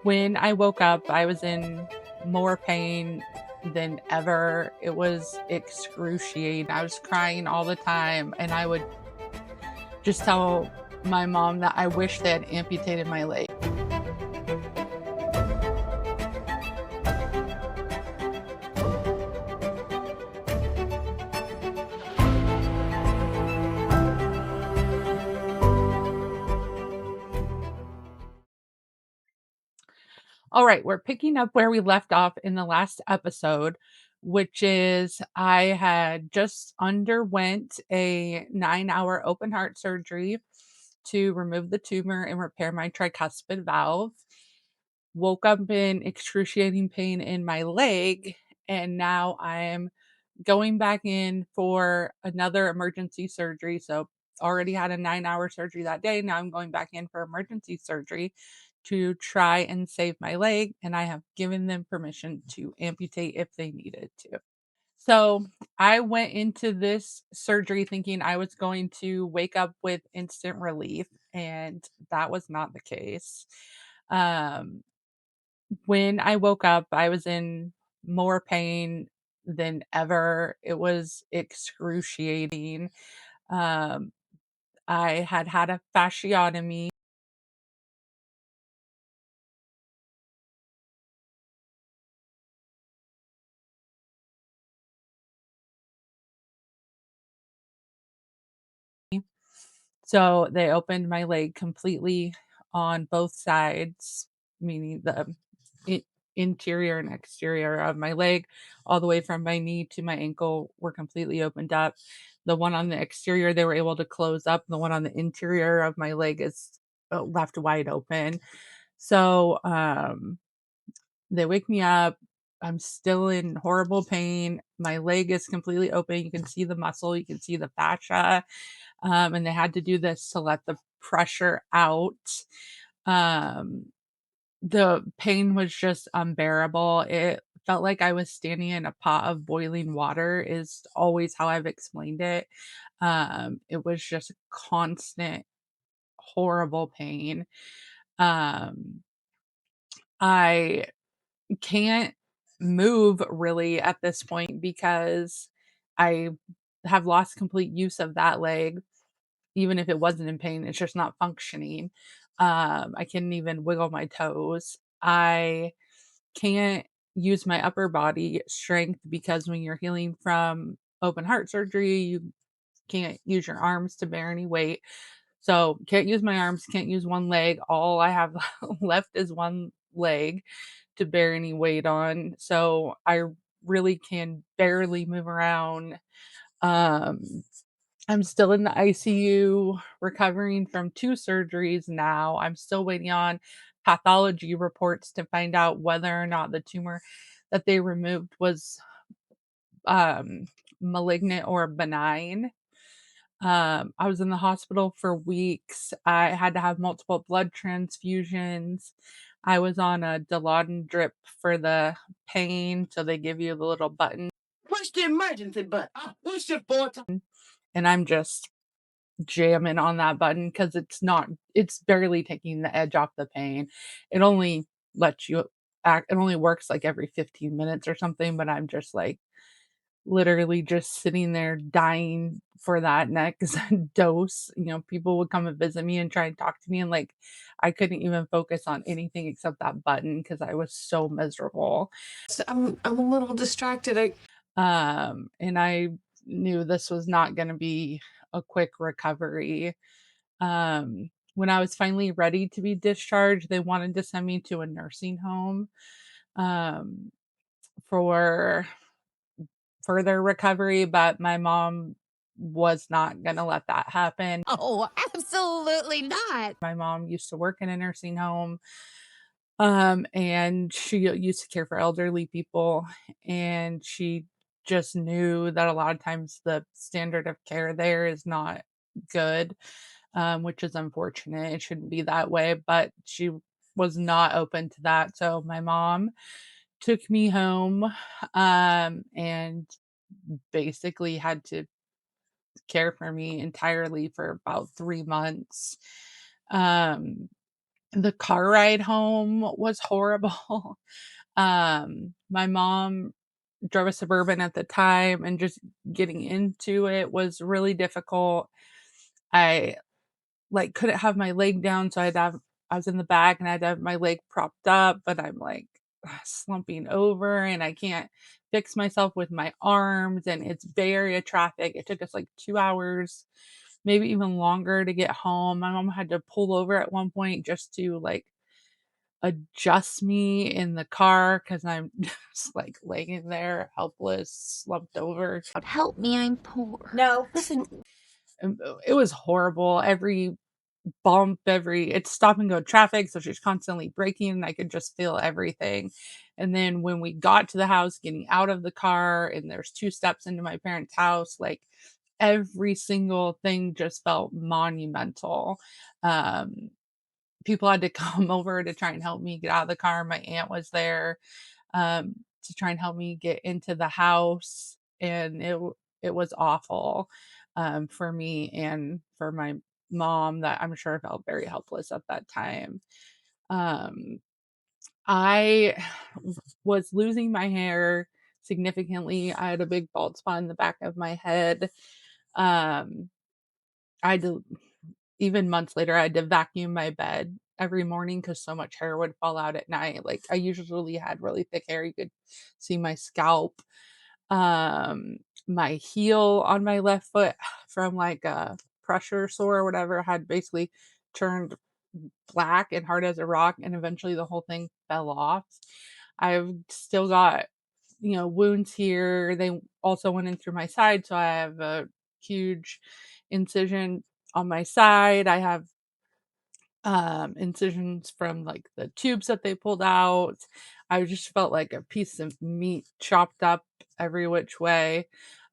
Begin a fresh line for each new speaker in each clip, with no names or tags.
When I woke up, I was in more pain than ever. It was excruciating. I was crying all the time, and I would just tell my mom that I wish they had amputated my leg. All right, we're picking up where we left off in the last episode, which is I had just underwent a 9-hour open heart surgery to remove the tumor and repair my tricuspid valve. Woke up in excruciating pain in my leg, and now I'm going back in for another emergency surgery. So already had a 9-hour surgery that day. Now I'm going back in for emergency surgery to try and save my leg. And I have given them permission to amputate if they needed to. So I went into this surgery thinking I was going to wake up with instant relief, and that was not the case. Um, when I woke up, I was in more pain than ever. It was excruciating. Um, I had had a fasciotomy. So they opened my leg completely on both sides, meaning the i- interior and exterior of my leg, all the way from my knee to my ankle, were completely opened up. The one on the exterior, they were able to close up. The one on the interior of my leg is left wide open. So they wake me up. I'm still in horrible pain. My leg is completely open. You can see the muscle, you can see the fascia. And they had to do this to let the pressure out. Um, the pain was just unbearable. It felt like I was standing in a pot of boiling water, is always how I've explained it. It was just constant, horrible pain. Um, I can't move really at this point because I have lost complete use of that leg. Even if it wasn't in pain, it's just not functioning. I couldn't even wiggle my toes. I can't use my upper body strength because when you're healing from open heart surgery, you can't use your arms to bear any weight. So, can't use my arms, can't use one leg. All I have left is one leg to bear any weight on. So, I really can barely move around. Um, I'm still in the ICU recovering from 2 surgeries now. I'm still waiting on pathology reports to find out whether or not the tumor that they removed was, um, malignant or benign. I was in the hospital for weeks. I had to have multiple blood transfusions. I was on a Dilaudid drip for the pain, so they give you the little button,
Push the emergency button. I pushed it 4 times.
and I'm just jamming on that button because it's barely taking the edge off the pain. It only lets you it only works like every 15 minutes or something, but I'm just like literally just sitting there dying for that next dose. People would come and visit me and try and talk to me, and like I couldn't even focus on anything except that button because I was so miserable.
So I'm a little distracted.
And I knew this was not going to be a quick recovery. When I was finally ready to be discharged, they wanted to send me to a nursing home um, for further recovery, but my mom was not going to let that happen.
Oh, absolutely not.
My mom used to work in a nursing home, and she used to care for elderly people, and she just knew that a lot of times the standard of care there is not good, which is unfortunate. It shouldn't be that way, but she was not open to that. So my mom took me home, and basically had to care for me entirely for about 3 months. Um, The car ride home was horrible. My mom drove a Suburban at the time, and just getting into it was really difficult. I, like, couldn't have my leg down, so I was in the back, and I had to have my leg propped up, but I'm, like, slumping over, and I can't fix myself with my arms, and it's Bay Area traffic. It took us, like, 2 hours, maybe even longer to get home. My mom had to pull over at one point just to, like, adjust me in the car because 'cause I'm just, like, laying there helpless, slumped over.
Help me, I'm poor. No, listen.
It was horrible. Every bump, it's stop and go traffic, so she's constantly braking, and I could just feel everything. And then when we got to the house, getting out of the car, and there's 2 steps into my parents' house, like, every single thing just felt monumental. Um, People had to come over to try and help me get out of the car. My aunt was there, to try and help me get into the house, and it was awful, for me and for my mom that I'm sure felt very helpless at that time. Um, I was losing my hair significantly. I had a big bald spot in the back of my head. Um, I had to Even months later, I had to vacuum my bed every morning because so much hair would fall out at night. Like, I usually had really thick hair, you could see my scalp. Um, my heel on my left foot from, like, a pressure sore or whatever had basically turned black and hard as a rock, and eventually the whole thing fell off. I've still got, wounds here. They also went in through my side, so I have a huge incision on my side. I have, incisions from, like, the tubes that they pulled out. I just felt like a piece of meat chopped up every which way.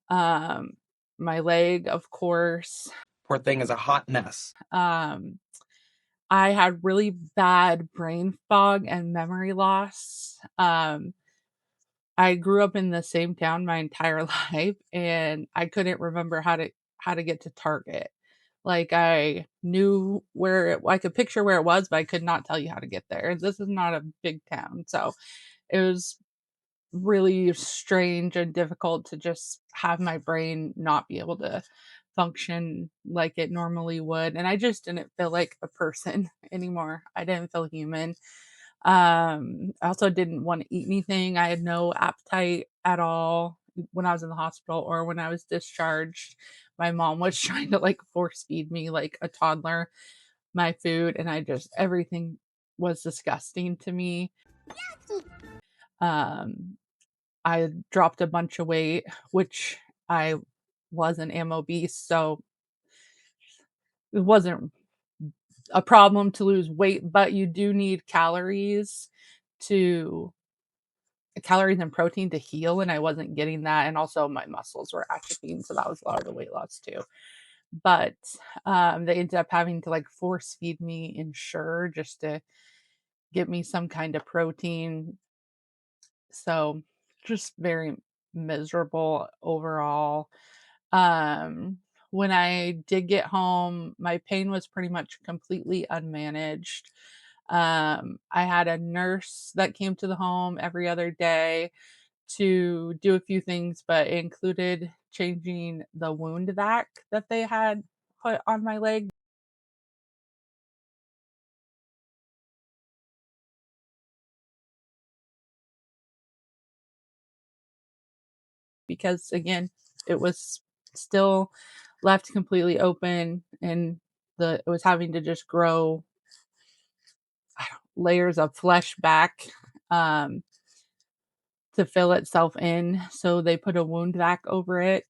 Um, my leg, of course.
Poor thing is a hot mess.
Um, I had really bad brain fog and memory loss. I grew up in the same town my entire life, and I couldn't remember how to get to Target. Like, I knew I could picture where it was, but I could not tell you how to get there. This is not a big town, so it was really strange and difficult to just have my brain not be able to function like it normally would, and I just didn't feel like a person anymore. I didn't feel human. I also didn't wanna eat anything. I had no appetite at all when I was in the hospital or when I was discharged. My mom was trying to, like, force feed me like a toddler my food, and everything was disgusting to me. Um, I dropped a bunch of weight, which I was an obese, so it wasn't a problem to lose weight, but you do need to calories and protein to heal, and I wasn't getting that, and also my muscles were atrophying, so that was a lot of the weight loss too. But, they ended up having to, like, force feed me Ensure just to get me some kind of protein, so just very miserable overall. Um, when I did get home, my pain was pretty much completely unmanaged. I had a nurse that came to the home every other day to do a few things, but it included changing the wound vac that they had put on my leg because, again, it was still left completely open, and it was having to just grow layers of flesh back, um, to fill itself in. So they put a wound vac over it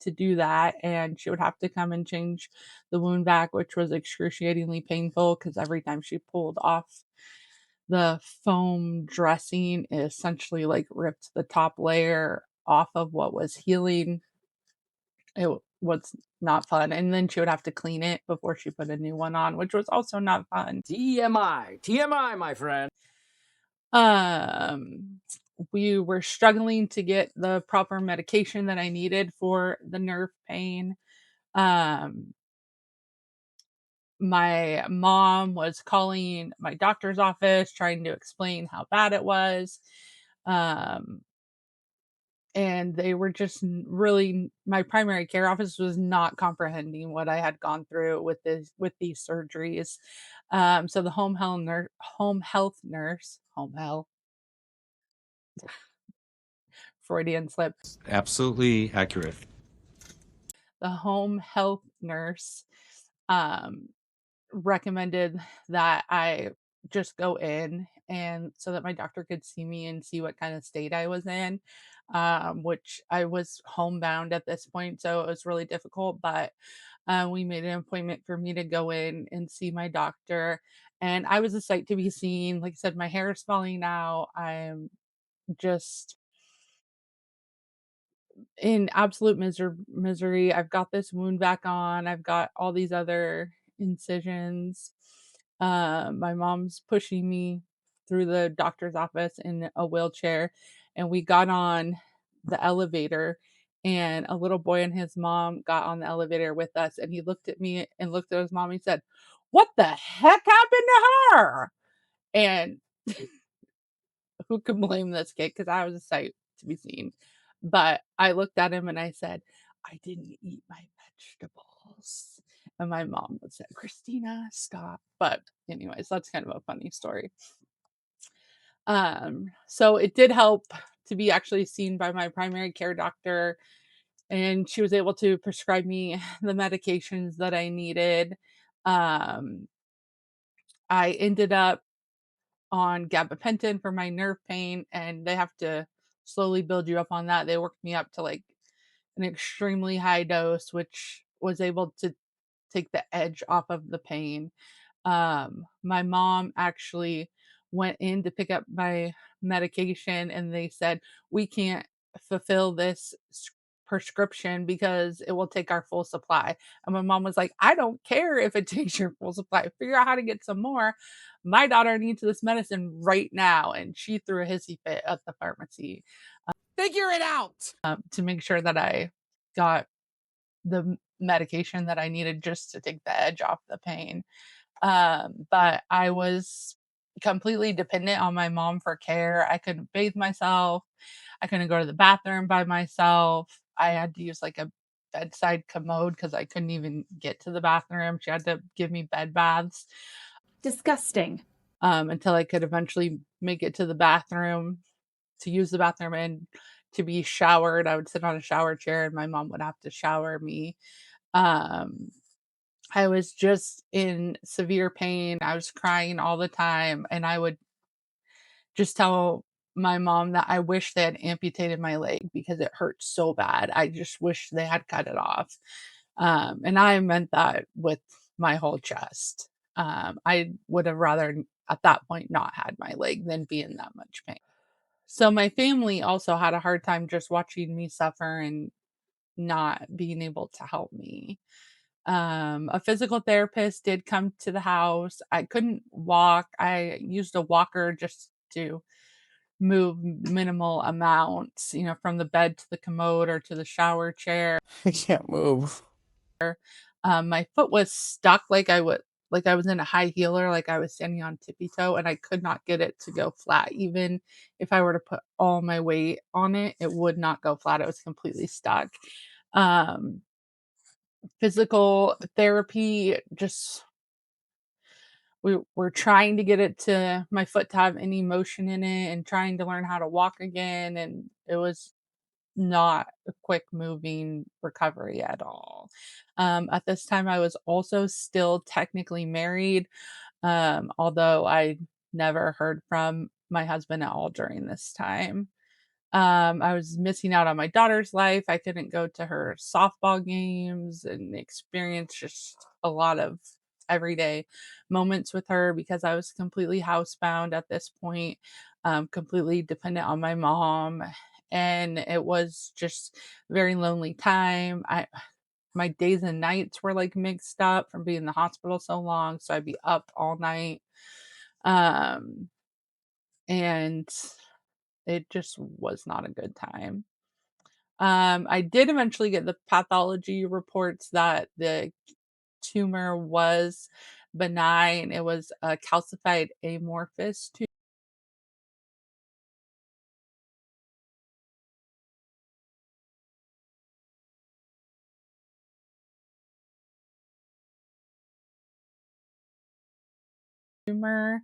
to do that, and she would have to come and change the wound vac, which was excruciatingly painful because every time she pulled off the foam dressing, it essentially, like, ripped the top layer off of what was healing. Was not fun, and then she would have to clean it before she put a new one on, which was also not fun.
TMI. TMI, my friend.
Um, we were struggling to get the proper medication that I needed for the nerve pain. Um, My mom was calling my doctor's office trying to explain how bad it was. Um, and they were just really my primary care office was not comprehending what I had gone through with these surgeries. So the home health Freudian slip.
Absolutely accurate.
The home health nurse um, recommended that I just go in and so that my doctor could see me and see what kind of state I was in, which I was homebound at this point, so it was really difficult. But we made an appointment for me to go in and see my doctor, and I was a sight to be seen. Like I said, my hair is falling out. I'm just in absolute misery. I've got this wound back on. I've got all these other incisions. My mom's pushing me through the doctor's office in a wheelchair, and we got on the elevator. And a little boy and his mom got on the elevator with us, and he looked at me and looked at his mom. And he said, "What the heck happened to her?" And who can blame this kid? Because I was a sight to be seen. But I looked at him and I said, "I didn't eat my vegetables." And my mom would say, "Christina, stop." But anyways, that's kind of a funny story. So it did help to be actually seen by my primary care doctor, and she was able to prescribe me the medications that I needed. Um, I ended up on gabapentin for my nerve pain, and they have to slowly build you up on that. They worked me up to like an extremely high dose, which was able to take the edge off of the pain. My mom actually went in to pick up my medication and they said, "We can't fulfill this prescription because it will take our full supply." And my mom was like, "I don't care if it takes your full supply. Figure out how to get some more. My daughter needs this medicine right now." And she threw a hissy fit at the pharmacy
Figure it out.
to make sure that I got the medication that I needed just to take the edge off the pain. But I was completely dependent on my mom for care. I couldn't bathe myself. I couldn't go to the bathroom by myself. I had to use like a bedside commode because I couldn't even get to the bathroom. She had to give me bed baths
Disgusting.
until I could eventually make it to the bathroom to use the bathroom and to be showered. I would sit on a shower chair and my mom would have to shower me. Um, I was just in severe pain. I was crying all the time, and I would just tell my mom that I wish they had amputated my leg because it hurt so bad. I just wish they had cut it off. And I meant that with my whole chest. I would have rather at that point not had my leg than be in that much pain. So my family also had a hard time just watching me suffer and not being able to help me. A physical therapist did come to the house. I couldn't walk. I used a walker just to move minimal amounts, from the bed to the commode or to the shower chair.
I can't move.
My foot was stuck like I was in a high heeler, like I was standing on tippy toe, and I could not get it to go flat. Even if I were to put all my weight on it, it would not go flat. It was completely stuck. Um, Physical therapy just we were trying to get it to my foot to have any motion in it and trying to learn how to walk again, and it was not a quick moving recovery at all. At this time, I was also still technically married, although I never heard from my husband at all during this time. I was missing out on my daughter's life. I couldn't go to her softball games and experience just a lot of everyday moments with her because I was completely housebound at this point, completely dependent on my mom. And it was just a very lonely time. My days and nights were like mixed up from being in the hospital so long. So I'd be up all night. Um, and it just was not a good time. I did eventually get the pathology reports that the tumor was benign. It was a calcified amorphous tumor.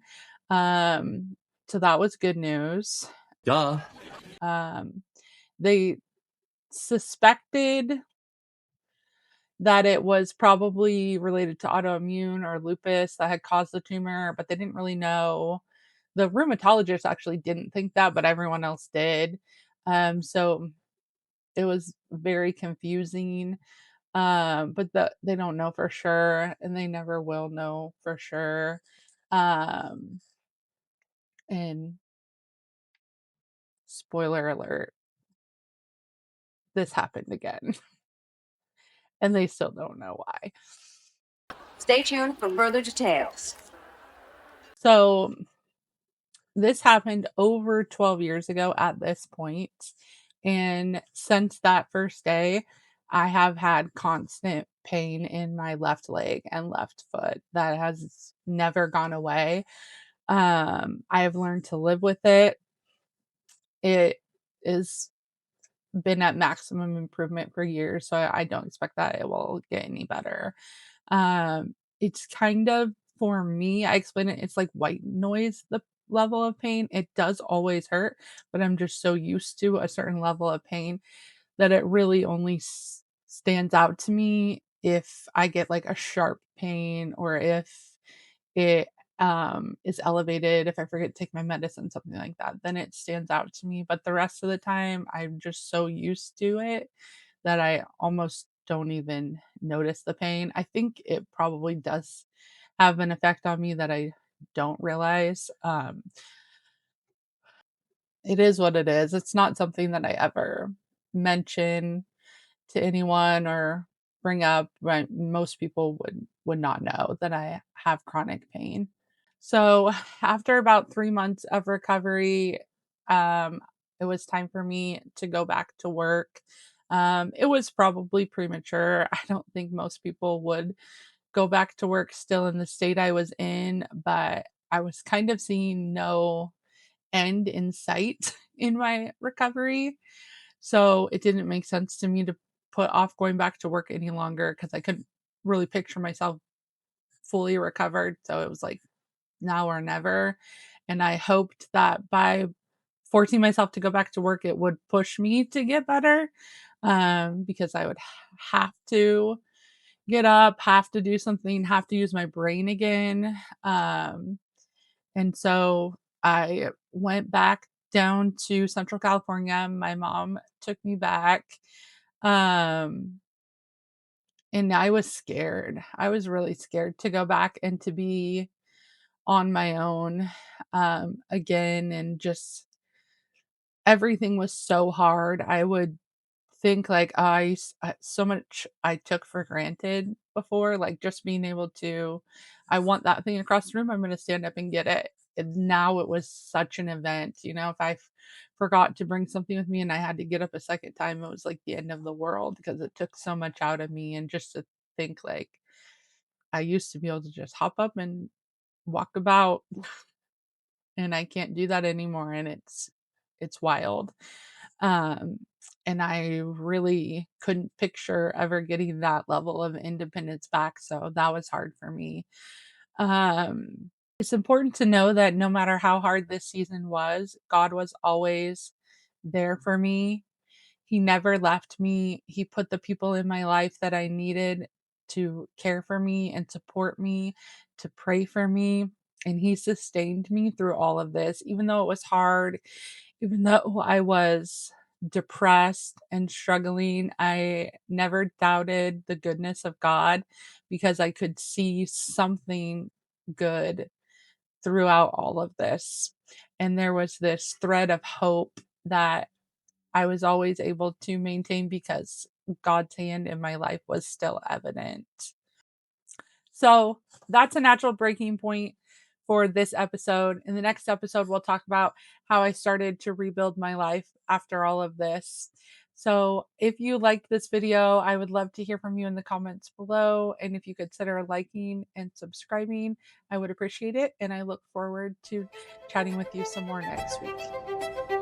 Um, so that was good news.
Duh.
Um, they suspected that it was probably related to autoimmune or lupus that had caused the tumor, but they didn't really know. The rheumatologist actually didn't think that, but everyone else did. So it was very confusing. But they don't know for sure, and they never will know for sure. Um, and spoiler alert, this happened again, and they still don't know why.
Stay tuned for further details.
So this happened over 12 years ago at this point, and since that first day, I have had constant pain in my left leg and left foot that has never gone away. I have learned to live with it. It is been at maximum improvement for years, so I don't expect that it will get any better. It's kind of for me, I explain it, it's like white noise, the level of pain. It does always hurt, but I'm just so used to a certain level of pain that it really only stands out to me if I get like a sharp pain or if it is elevated, if I forget to take my medicine, something like that, then it stands out to me. But the rest of the time, I'm just so used to it that I almost don't even notice the pain. I think it probably does have an effect on me that I don't realize. It is what it is. It's not something that I ever mention to anyone or bring up. Right? Most people would not know that I have chronic pain. So after about 3 months of recovery, um, it was time for me to go back to work. It was probably premature. I don't think most people would go back to work still in the state I was in, but I was kind of seeing no end in sight in my recovery. So it didn't make sense to me to put off going back to work any longer because I couldn't really picture myself fully recovered. So it was like now or never. And I hoped that by forcing myself to go back to work, it would push me to get better, because I would have to get up, have to do something, have to use my brain again. And so I went back down to Central California. My mom took me back. Um, and I was scared. I was really scared to go back and to be on my own again. And just everything was so hard. I would think like so much I took for granted before, like just being able to, I want that thing across the room, I'm going to stand up and get it. And now it was such an event, if I forgot to bring something with me and I had to get up a second time, it was like the end of the world because it took so much out of me. And just to think like I used to be able to just hop up and walk about, and I can't do that anymore, and it's wild. Um, and I really couldn't picture ever getting that level of independence back, so that was hard for me. It's important to know that no matter how hard this season was, God was always there for me. He never left me. He put the people in my life that I needed to care for me and support me, to pray for me. And he sustained me through all of this, even though it was hard, even though I was depressed and struggling. I never doubted the goodness of God because I could see something good throughout all of this. And there was this thread of hope that I was always able to maintain because God's hand in my life was still evident. So that's a natural breaking point for this episode. In the next episode, we'll talk about how I started to rebuild my life after all of this. So if you liked this video, I would love to hear from you in the comments below. And if you consider liking and subscribing, I would appreciate it. And I look forward to chatting with you some more next week.